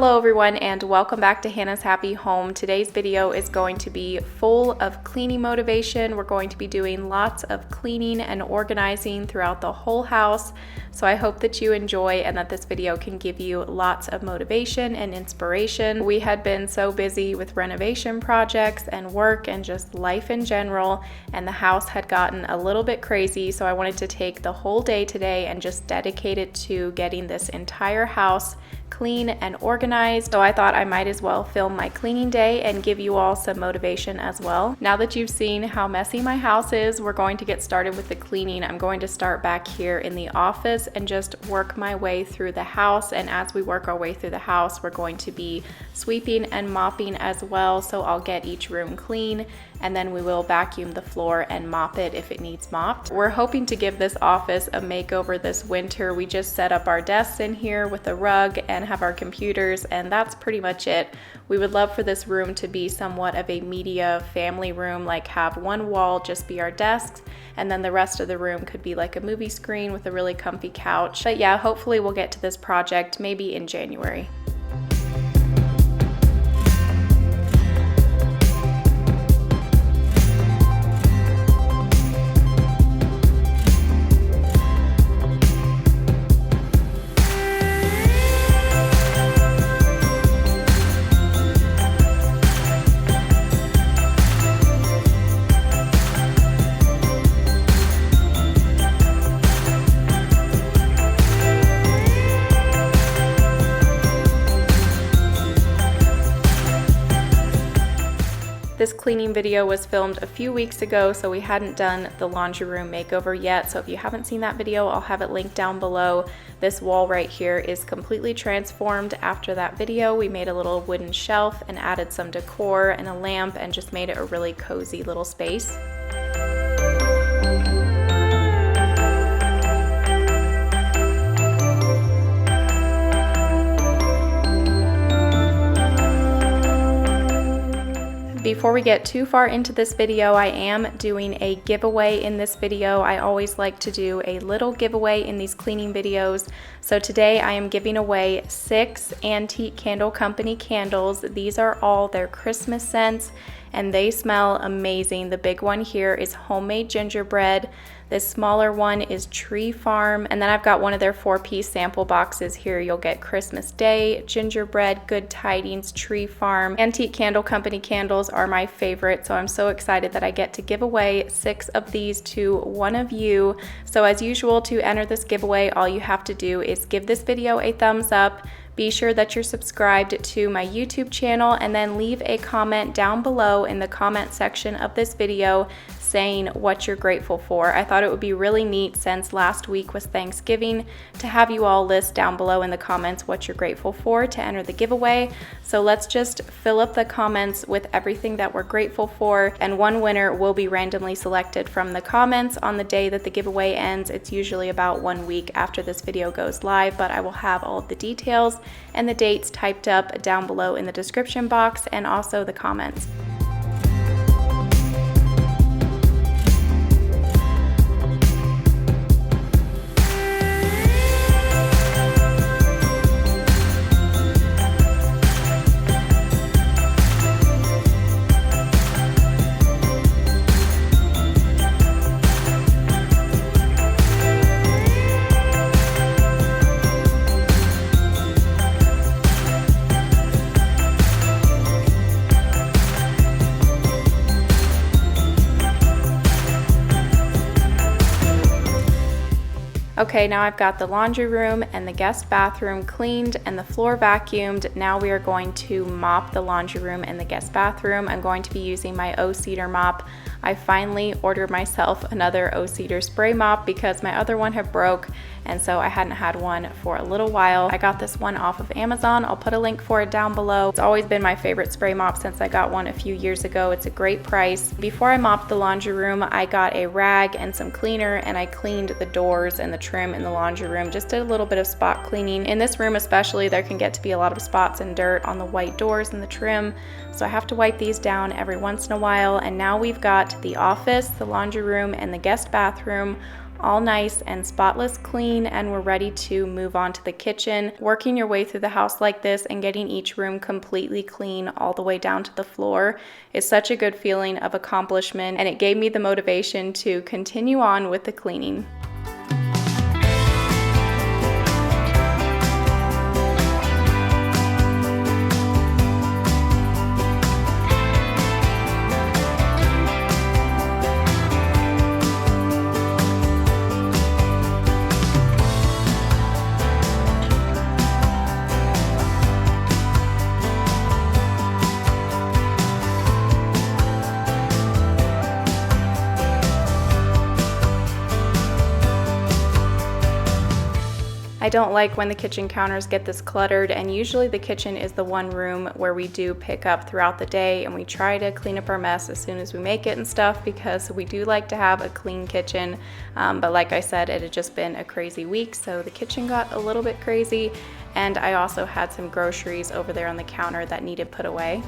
Hello everyone and welcome back to Hannah's Happy Home. Today's video is going to be full of cleaning motivation. We're going to be doing lots of cleaning and organizing throughout the whole house. So I hope that you enjoy and that this video can give you lots of motivation and inspiration. We had been so busy with renovation projects and work and just life in general, and the house had gotten a little bit crazy. So I wanted to take the whole day today and just dedicate it to getting this entire house clean and organized. So I thought I might as well film my cleaning day and give you all some motivation as well. Now that you've seen how messy my house is, we're going to get started with the cleaning. I'm going to start back here in the office and just work my way through the house. And as we work our way through the house, we're going to be sweeping and mopping as well. So I'll get each room clean and then we will vacuum the floor and mop it if it needs mopped. We're hoping to give this office a makeover this winter. We just set up our desks in here with a rug and have our computers, and that's pretty much it. We would love for this room to be somewhat of a media family room, like have one wall just be our desks, and then the rest of the room could be like a movie screen with a really comfy couch. But yeah, hopefully we'll get to this project maybe in January. This cleaning video was filmed a few weeks ago, so we hadn't done the laundry room makeover yet. So if you haven't seen that video, I'll have it linked down below. This wall right here is completely transformed after that video. We made a little wooden shelf and added some decor and a lamp and just made it a really cozy little space. Before we get too far into this video, I am doing a giveaway in this video. I always like to do a little giveaway in these cleaning videos. So today I am giving away 6 Antique Candle Company candles. These are all their Christmas scents and they smell amazing. The big one here is homemade gingerbread. This smaller one is Tree Farm. And then I've got one of their 4-piece sample boxes here. You'll get Christmas Day, gingerbread, Good Tidings, Tree Farm. Antique Candle Company candles are my favorite, so I'm so excited that I get to give away 6 of these to one of you. So as usual, to enter this giveaway, all you have to do is give this video a thumbs up. Be sure that you're subscribed to my YouTube channel and then leave a comment down below in the comment section of this video saying what you're grateful for. I thought it would be really neat, since last week was Thanksgiving, to have you all list down below in the comments what you're grateful for to enter the giveaway. So let's just fill up the comments with everything that we're grateful for, and one winner will be randomly selected from the comments on the day that the giveaway ends. It's usually about 1 week after this video goes live, but I will have all of the details and the dates typed up down below in the description box and also the comments. Okay, now I've got the laundry room and the guest bathroom cleaned and the floor vacuumed. Now we are going to mop the laundry room and the guest bathroom. I'm going to be using my O-Cedar mop. I finally ordered myself another O-Cedar spray mop because my other one had broke, and so I hadn't had one for a little while. I got this one off of Amazon. I'll put a link for it down below. It's always been my favorite spray mop since I got one a few years ago. It's a great price. Before I mopped the laundry room, I got a rag and some cleaner and I cleaned the doors and the trim in the laundry room. Just did a little bit of spot cleaning. In this room especially, there can get to be a lot of spots and dirt on the white doors and the trim, so I have to wipe these down every once in a while. And now we've got the office, the laundry room, and the guest bathroom all nice and spotless clean, and we're ready to move on to the kitchen. Working your way through the house like this and getting each room completely clean all the way down to the floor is such a good feeling of accomplishment, and it gave me the motivation to continue on with the cleaning. I don't like when the kitchen counters get this cluttered, and usually the kitchen is the one room where we do pick up throughout the day, and we try to clean up our mess as soon as we make it and stuff, because we do like to have a clean kitchen. But like I said, it had just been a crazy week, so the kitchen got a little bit crazy, and I also had some groceries over there on the counter that needed put away.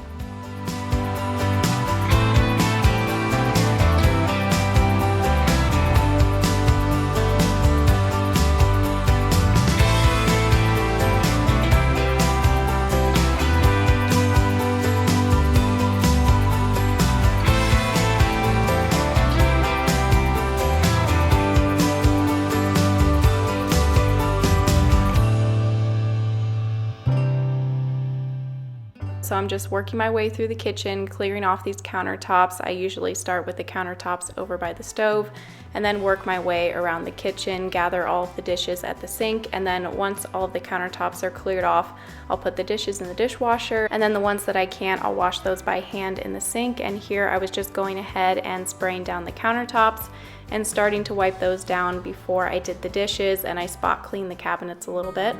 So I'm just working my way through the kitchen, clearing off these countertops. I usually start with the countertops over by the stove and then work my way around the kitchen, gather all of the dishes at the sink, and then once all of the countertops are cleared off, I'll put the dishes in the dishwasher, and then the ones that I can't, I'll wash those by hand in the sink. And here I was just going ahead and spraying down the countertops and starting to wipe those down before I did the dishes, and I spot cleaned the cabinets a little bit.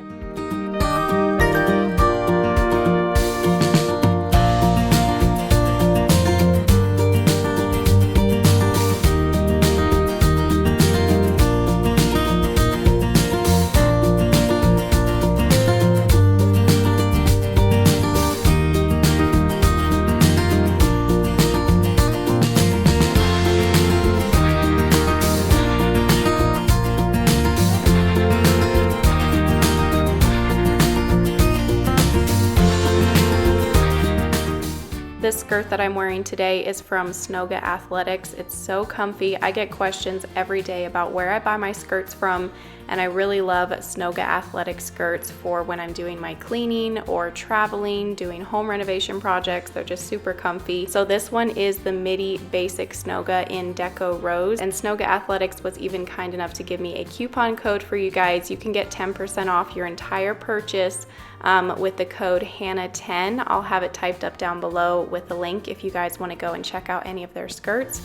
This skirt that I'm wearing today is from Snoga Athletics. It's so comfy. I get questions every day about where I buy my skirts from, and I really love Snoga Athletic skirts for when I'm doing my cleaning or traveling, doing home renovation projects. They're just super comfy. So this one is the midi basic Snoga in Deco Rose, and Snoga Athletics was even kind enough to give me a coupon code for you guys. You can get 10% off your entire purchase with the code Hannah10. I'll have it typed up down below with the link if you guys want to go and check out any of their skirts.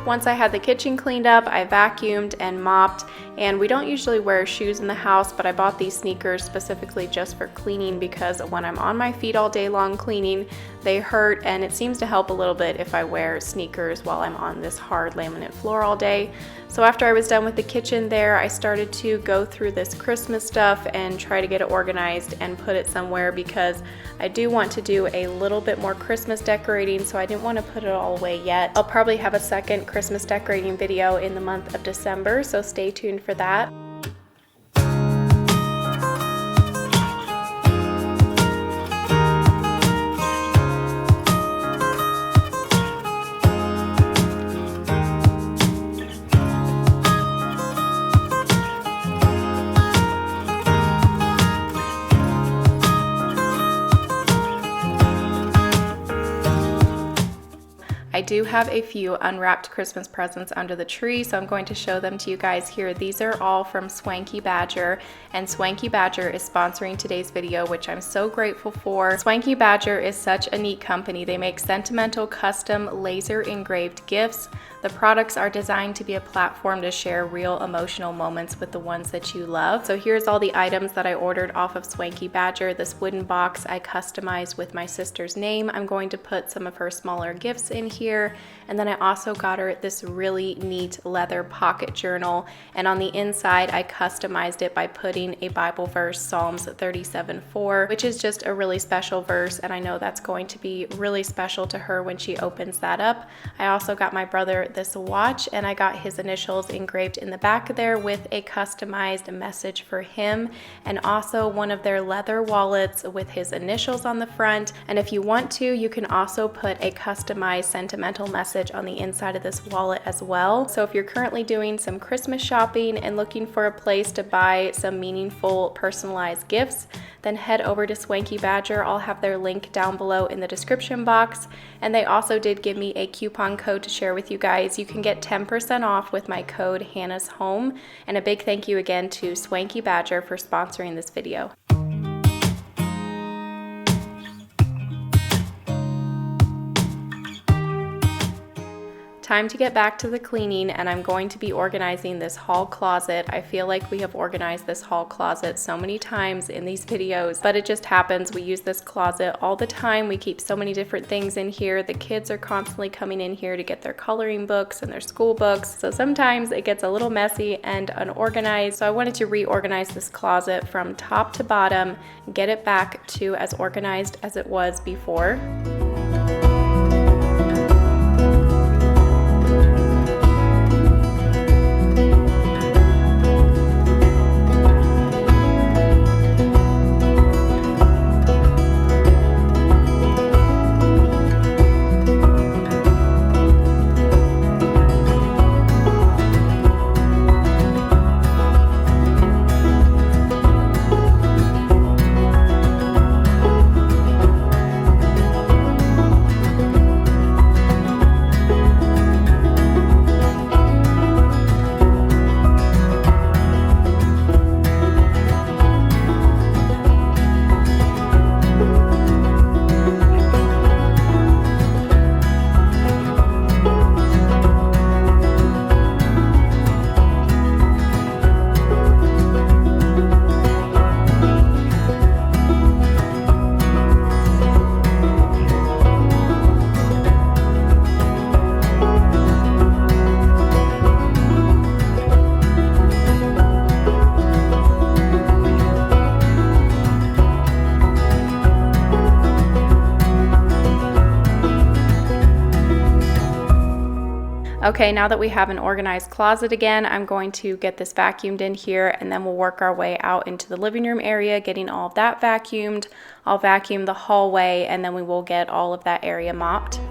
Once I had the kitchen cleaned up, I vacuumed and mopped, and we don't usually wear shoes in the house, but I bought these sneakers specifically just for cleaning because when I'm on my feet all day long cleaning, they hurt, and it seems to help a little bit if I wear sneakers while I'm on this hard laminate floor all day. So after I was done with the kitchen there, I started to go through this Christmas stuff and try to get it organized and put it somewhere because I do want to do a little bit more Christmas decorating, so I didn't want to put it all away yet. I'll probably have a second Christmas decorating video in the month of December, so stay tuned for that. do have a few unwrapped Christmas presents under the tree, so I'm going to show them to you guys here. These are all from Swanky Badger, and Swanky Badger is sponsoring today's video, which I'm so grateful for. Swanky Badger is such a neat company. They make sentimental, custom, laser engraved gifts. The products are designed to be a platform to share real emotional moments with the ones that you love. So here's all the items that I ordered off of Swanky Badger. This wooden box I customized with my sister's name. I'm going to put some of her smaller gifts in here. And then I also got her this really neat leather pocket journal. And on the inside, I customized it by putting a Bible verse, Psalms 37:4, which is just a really special verse. And I know that's going to be really special to her when she opens that up. I also got my brother this watch, and I got his initials engraved in the back there with a customized message for him, and also one of their leather wallets with his initials on the front. And if you want to, you can also put a customized sentimental message on the inside of this wallet as well. So if you're currently doing some Christmas shopping and looking for a place to buy some meaningful personalized gifts, then head over to Swanky Badger. I'll have their link down below in the description box. And they also did give me a coupon code to share with you guys. You can get 10% off with my code Hannah's Home. And a big thank you again to Swanky Badger for sponsoring this video. Time to get back to the cleaning, and I'm going to be organizing this hall closet. I feel like we have organized this hall closet so many times in these videos, but it just happens. We use this closet all the time. We keep so many different things in here. The kids are constantly coming in here to get their coloring books and their school books, so sometimes it gets a little messy and unorganized. So I wanted to reorganize this closet from top to bottom, get it back to as organized as it was before. Okay, now that we have an organized closet again, I'm going to get this vacuumed in here, and then we'll work our way out into the living room area, getting all of that vacuumed. I'll vacuum the hallway, and then we will get all of that area mopped.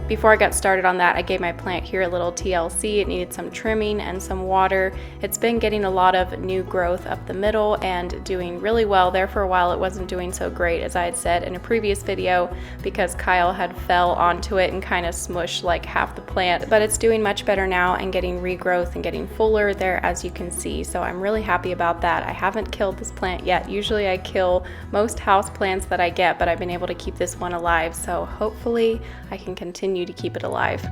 Before I got started on that, I gave my plant here a little TLC. It needed some trimming and some water. It's been getting a lot of new growth up the middle and doing really well. There for a while it wasn't doing so great, as I had said in a previous video, because Kyle had fell onto it and kind of smushed like half the plant. But it's doing much better now and getting regrowth and getting fuller there, as you can see. So I'm really happy about that. I haven't killed this plant yet. Usually I kill most house plants that I get, but I've been able to keep this one alive. So hopefully I can continue to keep it alive.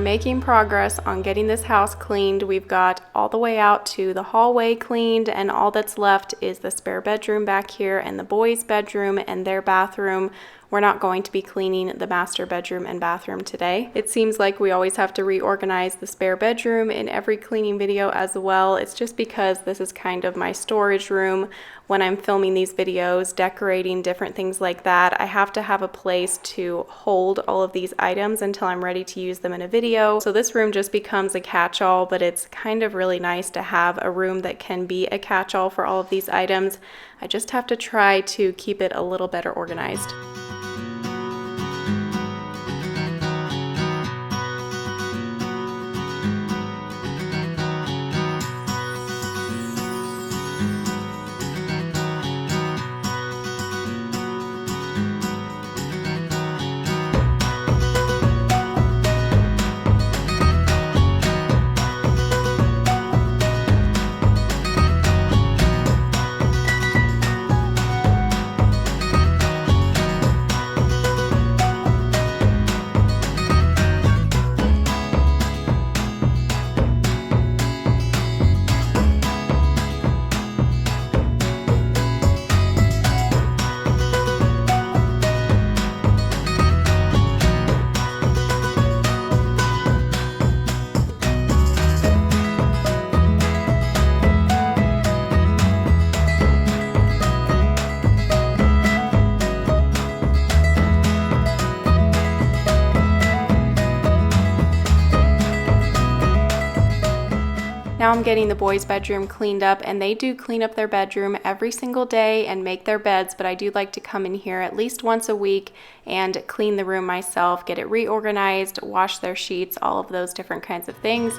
making progress on getting this house cleaned. We've got all the way out to the hallway cleaned, and all that's left is the spare bedroom back here and the boys' bedroom and their bathroom. We're not going to be cleaning the master bedroom and bathroom today. It seems like we always have to reorganize the spare bedroom in every cleaning video as well. It's just because this is kind of my storage room. When I'm filming these videos, decorating, different things like that, I have to have a place to hold all of these items until I'm ready to use them in a video. So this room just becomes a catch-all, but it's kind of really nice to have a room that can be a catch-all for all of these items. I just have to try to keep it a little better organized. Now I'm getting the boys' bedroom cleaned up, and they do clean up their bedroom every single day and make their beds, but I do like to come in here at least once a week and clean the room myself, get it reorganized, wash their sheets, all of those different kinds of things.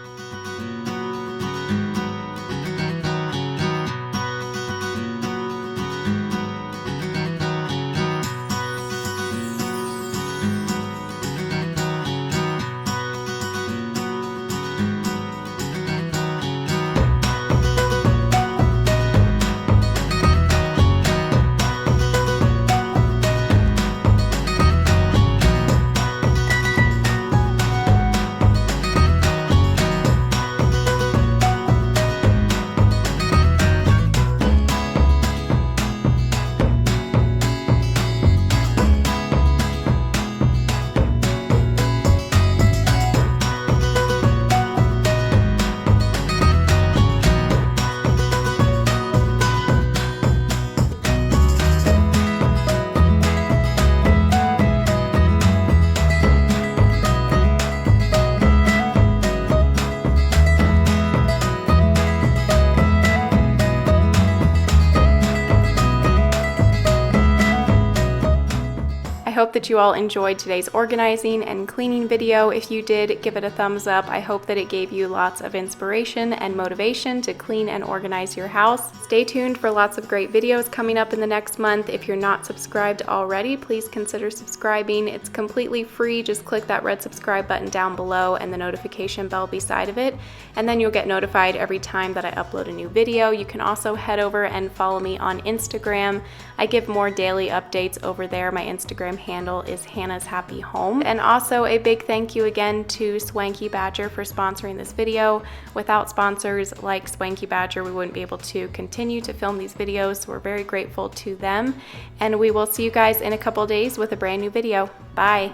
I hope that you all enjoyed today's organizing and cleaning video. If you did, give it a thumbs up. I hope that it gave you lots of inspiration and motivation to clean and organize your house. Stay tuned for lots of great videos coming up in the next month. If you're not subscribed already, please consider subscribing. It's completely free. Just click that red subscribe button down below and the notification bell beside of it, and then you'll get notified every time that I upload a new video. You can also head over and follow me on Instagram. I give more daily updates over there. My Instagram handle is Hannah's Happy Home. And also a big thank you again to Swanky Badger for sponsoring this video. Without sponsors like Swanky Badger, we wouldn't be able to continue to film these videos, so we're very grateful to them. And we will see you guys in a couple days with a brand new video. Bye!